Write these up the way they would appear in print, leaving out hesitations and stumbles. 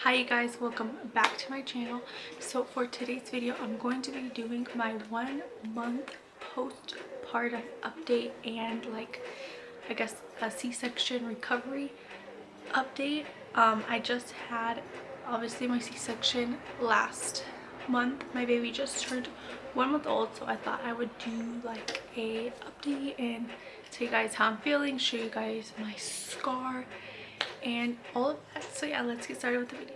Hi you guys, welcome back to my channel. So for today's video I'm going to be doing my 1 month postpartum update and I guess a C-section recovery update. I just had obviously my C-section last month. My baby just turned 1 month old, so I thought I would do like a update and tell you guys how I'm feeling, show you guys my scar and all of that. So yeah, let's get started with the video.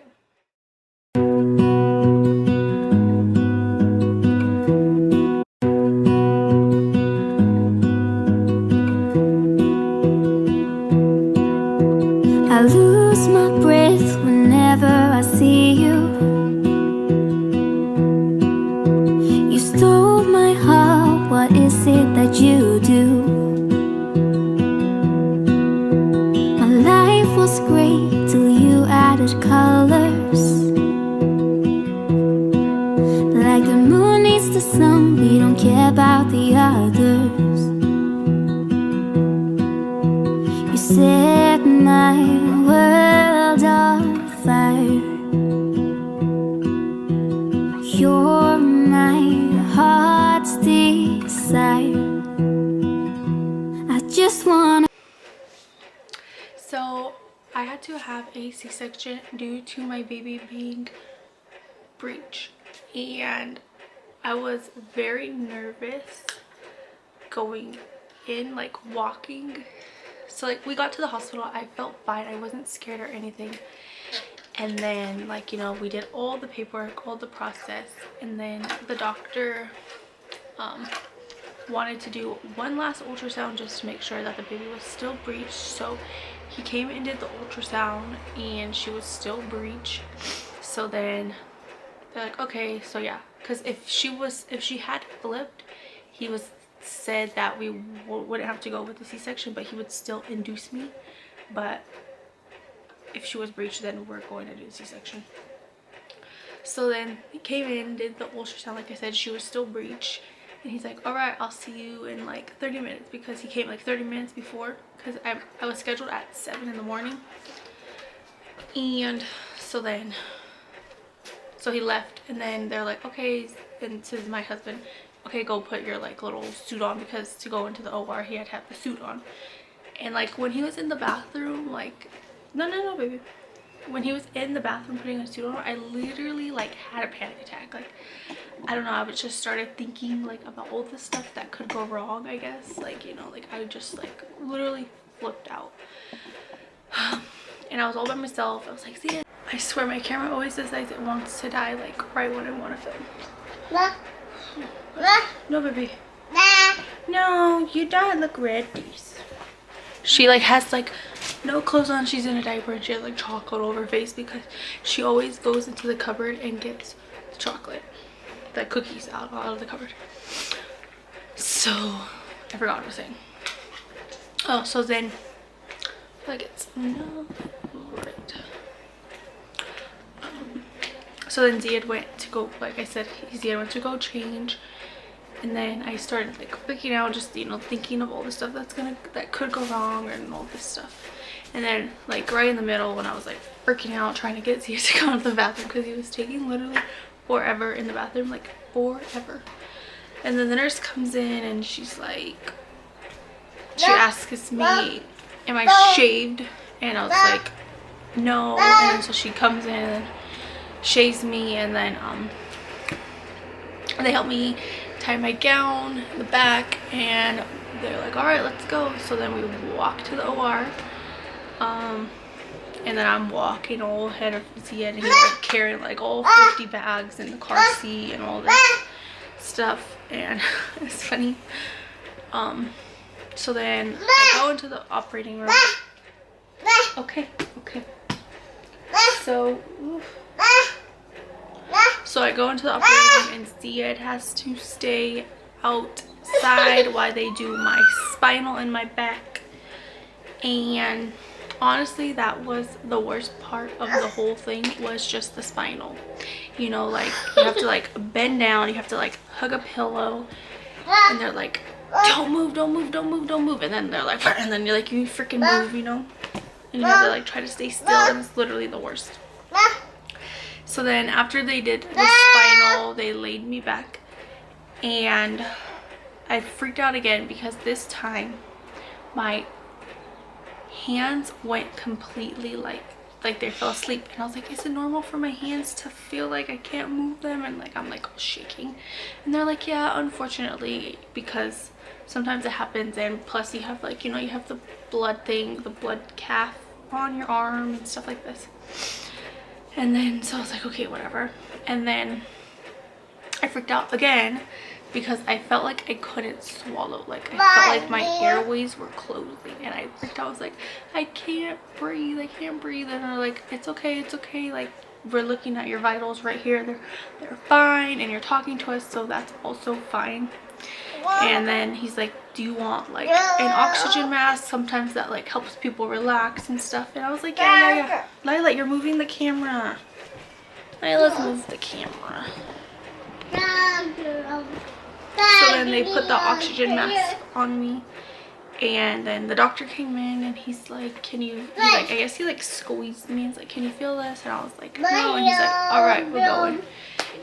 I lose my breath whenever I see you. You stole my heart, what is it that you do? My life was great till you added colors. Like the moon needs the sun, we don't care about the others. You set my world on fire. You're my heart's desire. I just wanna. So I had to have a C-section due to my baby being breech, and I was very nervous going in, like walking. So like we got to the hospital, I felt fine, I wasn't scared or anything, and then like, you know, we did all the paperwork, all the process, and then the doctor wanted to do one last ultrasound just to make sure that the baby was still breech. So he came and did the ultrasound and she was still breech. So then they're like, okay, so yeah, because if she had flipped, he was said that we wouldn't have to go with the C-section, but he would still induce me. But if she was breech, then we're going to do the C-section. So then he came in, did the ultrasound. Like I said, she was still breech, and he's like, all right, I'll see you in like 30 minutes, because he came like 30 minutes before, because I was scheduled at 7 in the morning. And so then he left, and then they're like, okay, and to my husband, okay, go put your like little suit on, because to go into the OR he had to have the suit on. And like when he was in the bathroom, like no baby, when he was in the bathroom putting a suit on, I literally like had a panic attack. Like I don't know, I just started thinking like about all the stuff that could go wrong, I guess. Like, you know, like I just like literally flipped out. And I was all by myself. I was like, see, I swear my camera always decides it wants to die like right when I want to film. No, baby. No, you don't look red. She like has like no clothes on. She's in a diaper and she has like chocolate all over her face because she always goes into the cupboard and gets the chocolate, the cookies out of the cupboard. So I forgot what I was saying. Oh, so then like it's no right. So then Ziad went to go, like I said, Ziad went to go change, and then I started like freaking out, just, you know, thinking of all the stuff that could go wrong and all this stuff. And then like right in the middle, when I was like freaking out trying to get Ziad to go to the bathroom because he was taking literally forever in the bathroom, like forever. And then the nurse comes in and she's like, she asks me, am I shaved? And I was like, no. And then so she comes in and shaves me, and then they help me tie my gown in the back, and they're like, all right, let's go. So then we walk to the OR, and then I'm walking all ahead of Ziad, and he's like carrying like all 50 bags in the car seat and all this stuff. And it's funny. So then I go into the operating room. Okay. So I go into the operating room, and Ziad has to stay outside while they do my spinal and my back. And honestly, that was the worst part of the whole thing, was just the spinal. You know, like you have to like bend down, you have to like hug a pillow, and they're like, don't move, and then they're like, and then you're like, you freaking move, you know, and you have to like try to stay still, and it's literally the worst. So then after they did the spinal, they laid me back, and I freaked out again because this time my hands went completely like they fell asleep, and I was like, is it normal for my hands to feel like I can't move them, and like I'm like shaking? And they're like, yeah, unfortunately, because sometimes it happens, and plus you have like, you know, you have the blood thing, the blood calf on your arm and stuff like this. And then so I was like, okay, whatever. And then I freaked out again because I felt like I couldn't swallow. Like I felt like my airways were closing, and I freaked out. I was like, I can't breathe, I can't breathe. And they're like, it's okay, it's okay, like we're looking at your vitals right here, they're fine, and you're talking to us, so that's also fine. And then he's like, do you want like an oxygen mask? Sometimes that like helps people relax and stuff. And I was like, yeah. Lila, you're moving the camera. Lila's move the camera. So then they put the oxygen mask on me, and then the doctor came in, and he's like, can you, I guess he like squeezed me and he's like, can you feel this? And I was like, no. And he's like, all right, we're going.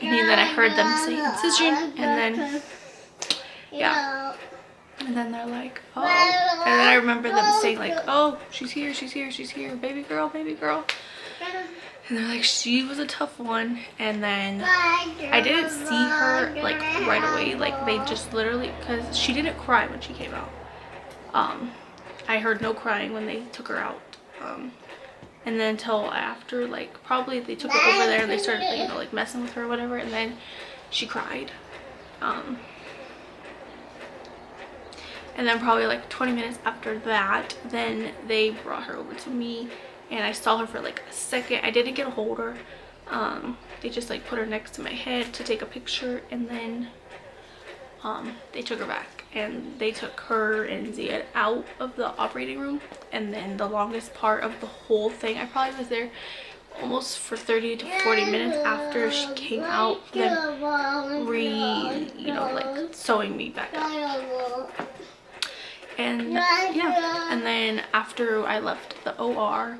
And then I heard them say incision, and then yeah, and then they're like, oh, and then I remember them saying like, oh, she's here, she's here, she's here, baby girl, baby girl. And they're like, she was a tough one. And then I didn't see her like right away, like they just literally, because she didn't cry when she came out. I heard no crying when they took her out, and then until after, like probably they took her over there and they started, you know, like messing with her or whatever, and then she cried. And then probably like 20 minutes after that, then they brought her over to me, and I saw her for like a second. I didn't get to hold her. They just like put her next to my head to take a picture, and then they took her back, and they took her and Ziad out of the operating room. And then the longest part of the whole thing, I probably was there almost for 30 to 40 minutes after she came out, them you know, like sewing me back up. And yeah, and then after I left the OR,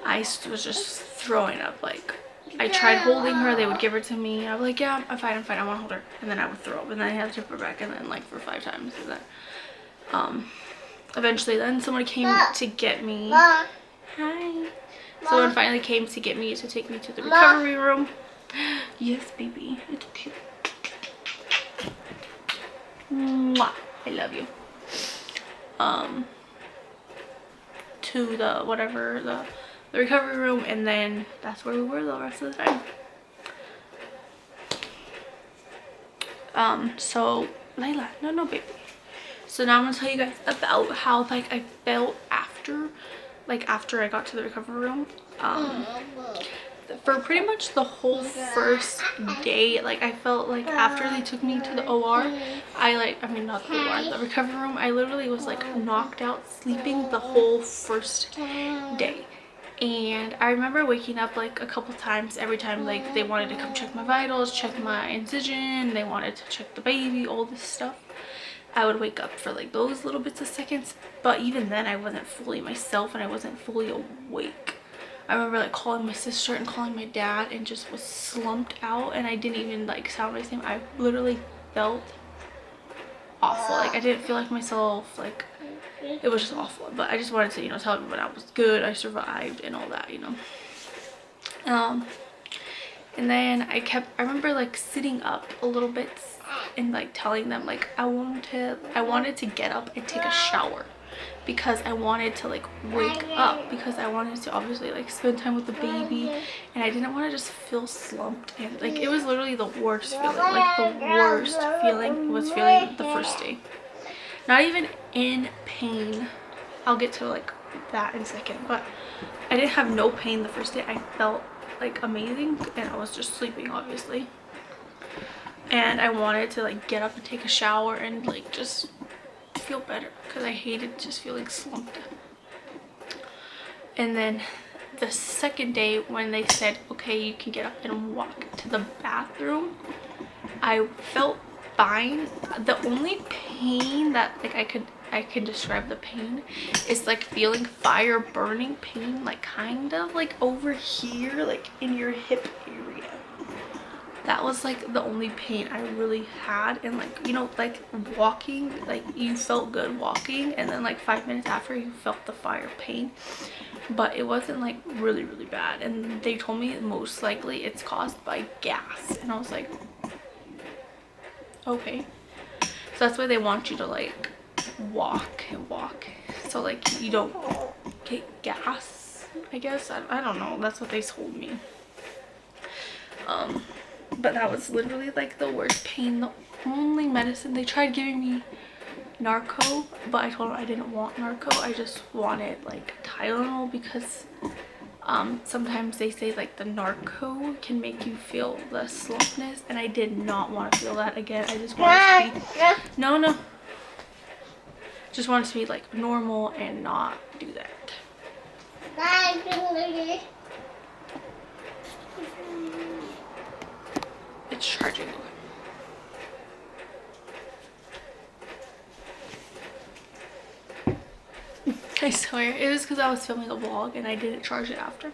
I was just throwing up. Like I tried holding her, they would give her to me, I was like, yeah, I'm fine, I want to hold her, and then I would throw up, and then I had to take her back, and then like for 5 times. And then eventually then someone came to get me. Hi. Someone finally came to get me to take me to the recovery room. Yes, baby, it's cute. Mwah. I love you. To the whatever, the recovery room, and then that's where we were the rest of the time. So Layla, no baby. So now I'm gonna tell you guys about how like I felt after I got to the recovery room. For pretty much the whole first day, like I felt like after they took me to the OR, not the OR, the recovery room, I literally was like knocked out sleeping the whole first day. And I remember waking up like a couple times every time like they wanted to come check my vitals, check my incision, they wanted to check the baby, all this stuff. I would wake up for like those little bits of seconds, but even then I wasn't fully myself and I wasn't fully awake. I remember like calling my sister and calling my dad and just was slumped out, and I didn't even like sound my same. I literally felt awful. Like I didn't feel like myself. Like it was just awful. But I just wanted to, you know, tell everyone I was good, I survived and all that, you know. And then I remember like sitting up a little bit and like telling them like I wanted to get up and take a shower, because I wanted to like wake up, because I wanted to obviously like spend time with the baby, and I didn't want to just feel slumped. And like it was literally the worst feeling, like the worst feeling was feeling the first day. Not even in pain, I'll get to like that in a second, but I didn't have no pain the first day. I felt like amazing, and I was just sleeping obviously, and I wanted to like get up and take a shower and like just feel better, because I hated just feeling slumped. And then the second day when they said, okay, you can get up and walk to the bathroom, I felt fine. The only pain that like I can describe the pain is like feeling fire burning pain, like kind of like over here, like in your hip that was like the only pain I really had. And like, you know, like walking, like you felt good walking, and then like 5 minutes after you felt the fire pain, but it wasn't like really bad. And they told me most likely it's caused by gas, and I was like, okay. So that's why they want you to like walk and walk, so like you don't get gas, I guess. I don't know, that's what they told me. But that was literally like the worst pain. The only medicine, they tried giving me narco, but I told them I didn't want narco, I just wanted like Tylenol, because sometimes they say like the narco can make you feel the slumpness, and I did not want to feel that again. I just wanted to be just wanted to be like normal and not do that. It's charging. I swear it was because I was filming a vlog and I didn't charge it after.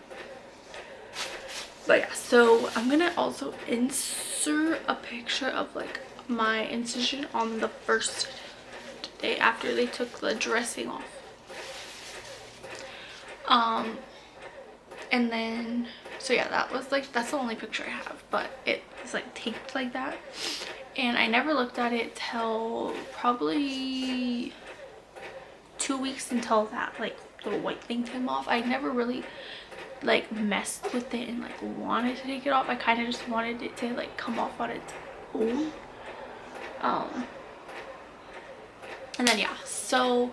But yeah, so I'm gonna also insert a picture of like my incision on the first day after they took the dressing off. And then, so yeah, that was like, that's the only picture I have, but it was like taped like that. And I never looked at it till probably 2 weeks until that like little white thing came off. I never really like messed with it and like wanted to take it off. I kind of just wanted it to like come off on its own. And then yeah, so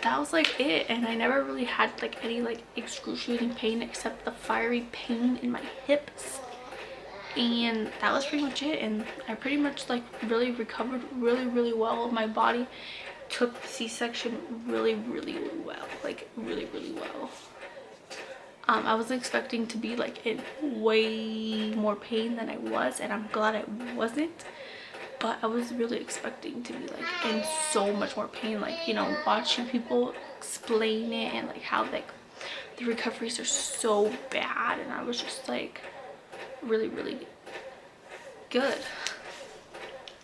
that was like it, and I never really had like any like excruciating pain except the fiery pain in my hips, and that was pretty much it. And I pretty much like really recovered really well. My body took the C-section really well, like really well. I was expecting to be like in way more pain than I was, and I'm glad I wasn't. But I was really expecting to be like in so much more pain, like, you know, watching people explain it and like how like the recoveries are so bad, and I was just like really good.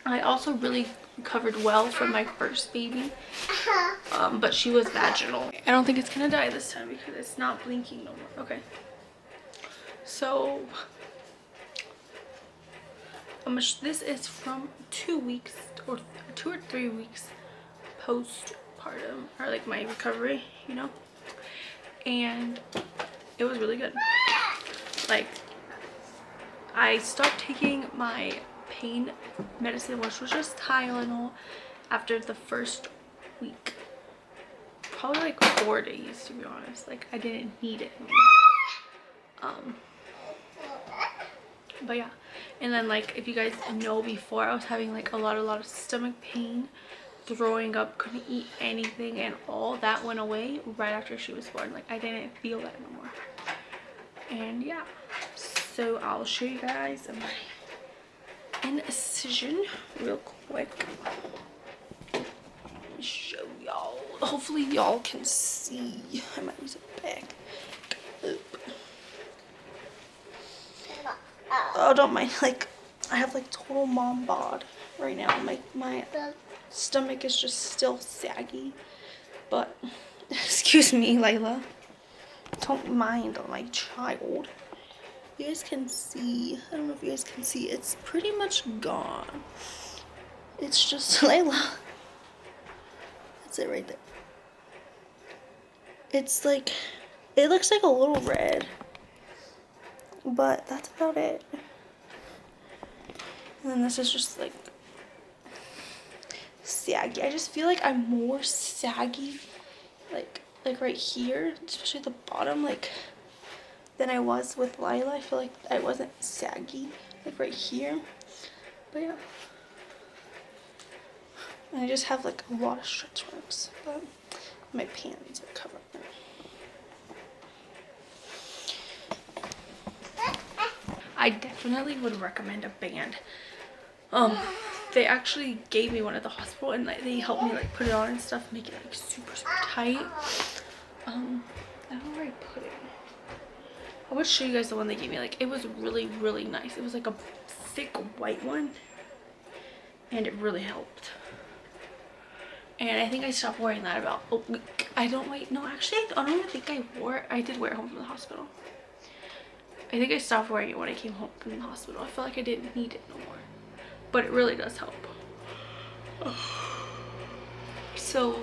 I also really recovered well from my first baby, but she was vaginal. I don't think it's gonna die this time because it's not blinking no more. Okay, so this is from 2 weeks or 2 or 3 weeks postpartum, or like my recovery, you know, and it was really good. Like, I stopped taking my pain medicine, which was just Tylenol, after the first week, probably like 4 days, to be honest. Like, I didn't need it anymore. But yeah, and then like, if you guys know, before I was having like a lot of stomach pain, throwing up, couldn't eat anything, and all that went away right after she was born. Like, I didn't feel that anymore. And yeah, so I'll show you guys my incision real quick. Let me show y'all. Hopefully y'all can see. I might use a bag. Oh, don't mind, like, I have like total mom bod right now. My stomach is just still saggy, but excuse me, Layla, don't mind my child. You guys can see, I don't know if you guys can see, it's pretty much gone. It's just Layla. That's it right there. It's like, it looks like a little red, but that's about it. And then this is just like saggy. I just feel like I'm more saggy, like right here, especially the bottom, like, than I was with Lila. I feel like I wasn't saggy, like right here. But yeah, and I just have like a lot of stretch marks, but my pants are covered. I definitely would recommend a band. They actually gave me one at the hospital, and like, they helped me like put it on and stuff, make it like super tight. I don't know where I put it. I would show you guys the one they gave me. Like, it was really nice. It was like a thick white one, and it really helped. And I think I stopped wearing that about a week. I don't wait. No, actually, I don't even think I wore it. I did wear it home from the hospital. I think I stopped wearing it when I came home from the hospital. I feel like I didn't need it no more. But it really does help. So,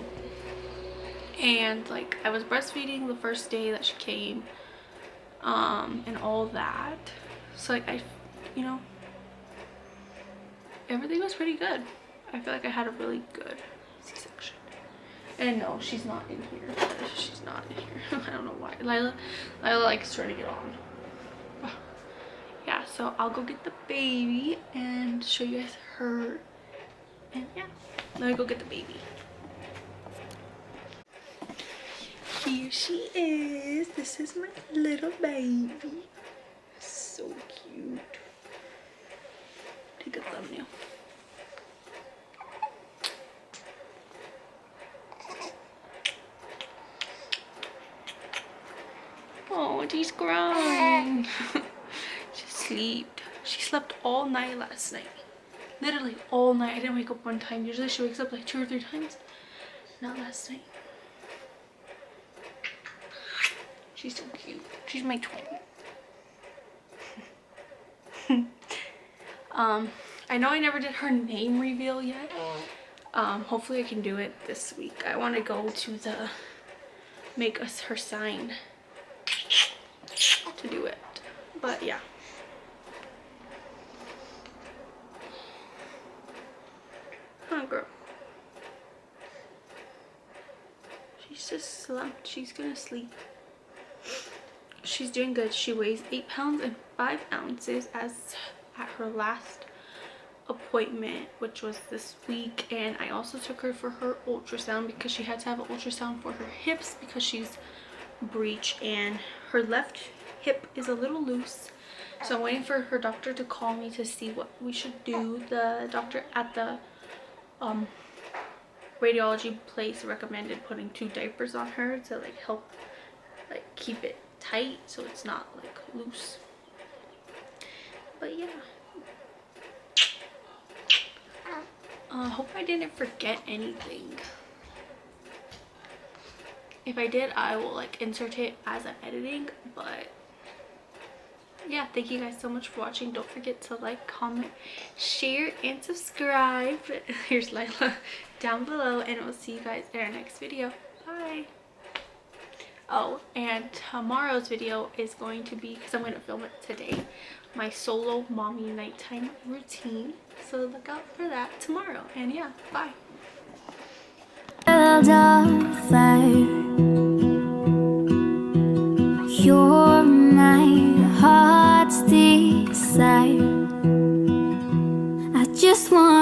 and like I was breastfeeding the first day that she came, and all that. So like you know, everything was pretty good. I feel like I had a really good C-section. And no, she's not in here. She's not in here. I don't know why. Lila likes trying to get on. Yeah, so I'll go get the baby and show you guys her. And yeah, let me go get the baby. Here she is. This is my little baby. So cute. Take a thumbnail. Oh, she's crying. She slept. She slept all night last night. Literally all night. I didn't wake up one time. Usually she wakes up like 2 or 3 times. Not last night. She's so cute. She's my twin. I know I never did her name reveal yet. Hopefully I can do it this week. I want to go to the make us her sign to do it. But yeah. Huh, girl. She's just slumped. She's gonna sleep. She's doing good. She weighs 8 pounds and 5 ounces as at her last appointment, which was this week. And I also took her for her ultrasound because she had to have an ultrasound for her hips because she's breech and her left hip is a little loose. So I'm waiting for her doctor to call me to see what we should do. The doctor at the radiology place recommended putting 2 diapers on her to like help like keep it tight so it's not like loose. But yeah, hope I didn't forget anything. If I did, I will like insert it as I'm editing. But yeah, thank you guys so much for watching. Don't forget to like, comment, share, and subscribe. Here's Lila down below, and we'll see you guys in our next video. Bye. Oh, and tomorrow's video is going to be, because I'm going to film it today, my solo mommy nighttime routine. So look out for that tomorrow. And yeah, bye. You're my heart's desire. I just want